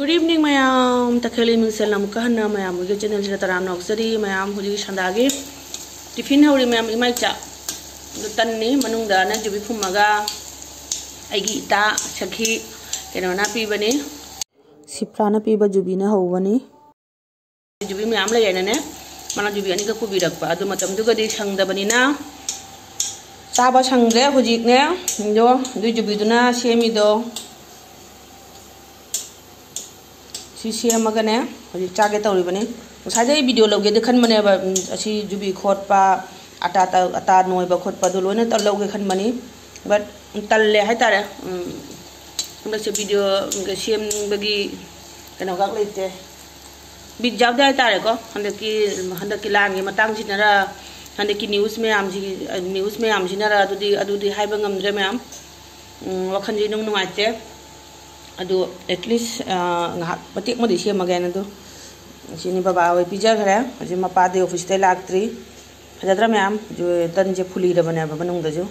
Good evening, Mayam. Takeli Minselam Kahana, Mayam. We get channel Taran City, Mayam, who is Shandagi. Tiffin, how remember Imacha. The Tani, Manunda, Najubi Pumaga, Agita, Chaki, Kenona Pibani, Siprana Piba Jubina Hovani. Jubi Mamla Yanane, Manajubianica Kubirapa, Dumatam Dugadi Shang the Banina. Saba Shangre, Hujikne, do Jubiduna, Shemido. Magane, Chageta Ribani. Sade video log the Kanmane, she Jubi Kotpa, Ata no Bakotpa, the Luna, the Logan money, but Tale Hatare, the video, the shame buggy, and a later. Big job there, Tareko, and the key, Handakilan, Matang Genera, and the key news me am Genera to the Hibangam Dremam, Wakanjino Mate. Ado at least batik mo di siya magana do sini babawe pizza khara aje mapa de office te lagtri hajadra ma'am jo tan je phuli da bana ba banung da jo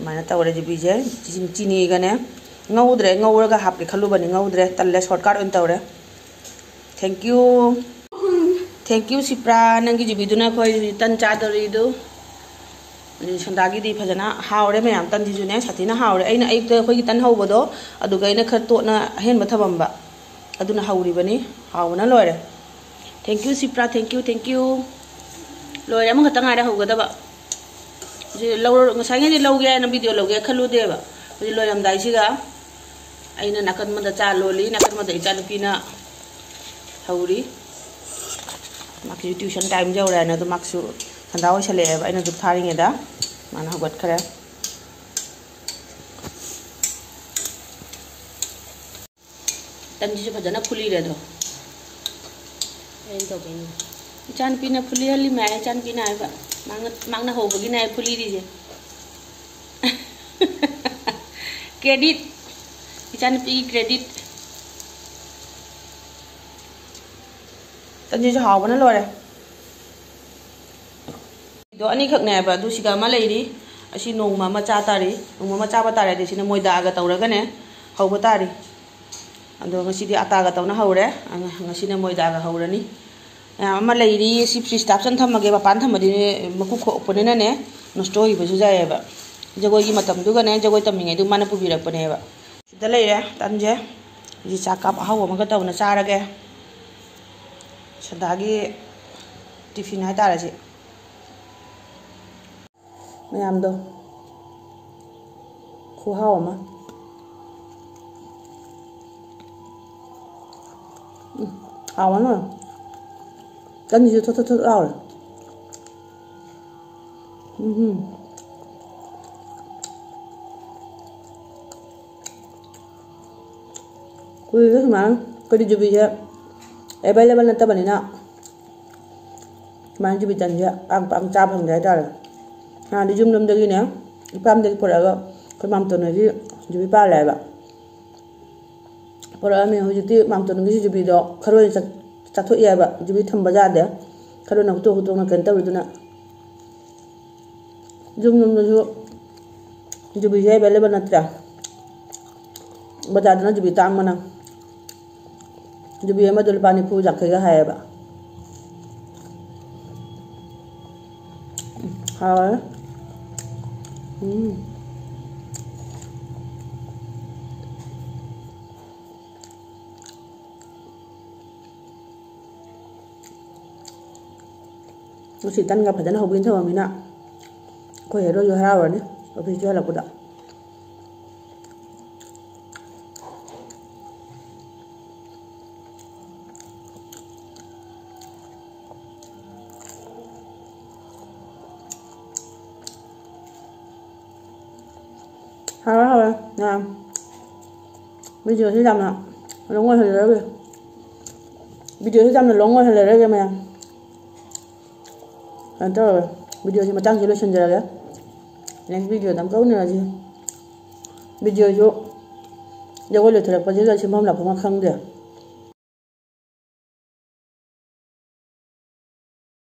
mana ta ore je pizza chini gane ngaudre ngauraga hap ke khalu bani ngaudre talle shortcut on tawre thank you Sipra nangi je biduna khoi tan cha dori do Shandagi di Fajana, how Reman Tanjune, Satina, how Aina Ake Tan Hobodo, Adugaina Katona, Hen Matabamba, Aduna Hauribani, how na lawyer. Thank you, Sipra, thank you. Lawyer Matanga Hogadaba. The lower Masanga Loga and a video Loga Kaludeva, the Loyam Daisiga, Aina Nakamata Loli, Nakamata Italpina Hauri. Maxi tuition time Jora and the Maxu. And I was a lab, I know the tiring it up. Man, how got correct. Then you should have done a pulley leather. Chan pina pulley only my chan pina, Magna Hovagina pulley. Credit. Chan P credit. Then you should have one a lawyer. Do any cook never do she got my lady? I see no mamma chatari, no mamma chabatari, this in a moidaga tauragane, hobatari. And the city ataga on a hore, and a sina moidaga horani. My lady, she stops and Tama gave a pantamadi, Makuko Ponene, no story was ever. Jagoy matam dugane, Jagotaming, do manapuvira poneva. The later, Tanja, you sack up how Magata on a sarage. Shadagi Tiffin Hataraji. Mayam do khu hao mà hao lắm rồi cân gì thôi rau rồi quý rất mà cái đi chụp gì available là ta bận nào mà chụp chân gì ăn chạp không đấy ra rồi đi zoom năm đây nè, pam đây por agora, cái mam tôi nói gì, chụp ba lại vậy, por agora mình hồi trước mam tôi nói gì chụp đó, khơi rồi chắc thôi vậy, chụp thầm bao giờ đấy, khơi rồi nào tôi nó cần tao rồi đó nè, zoom năm đây chụp gì vậy, bây giờ bạn tra, bao giờ nó chụp tam mà nè, chụp gì mà tôi pani phu chắc cái hay vậy, hả? Nó chỉ tan gặp phải nó học biến thôi mà mình ạ, có hiểu rồi hao rồi đấy, ở phía trước là của đạo. Thôi nè, bây giờ sẽ làm nào, lóng ngoài hơi đấy, bây giờ sẽ làm là lóng ngoài hơi đấy mày, anh cho rồi, bây giờ thì mà tăng cái lotion rồi đấy, next video tạm câu nữa là gì, bây giờ chỗ, giờ quay lại thật là bây giờ chỉ mong là không ăn không được.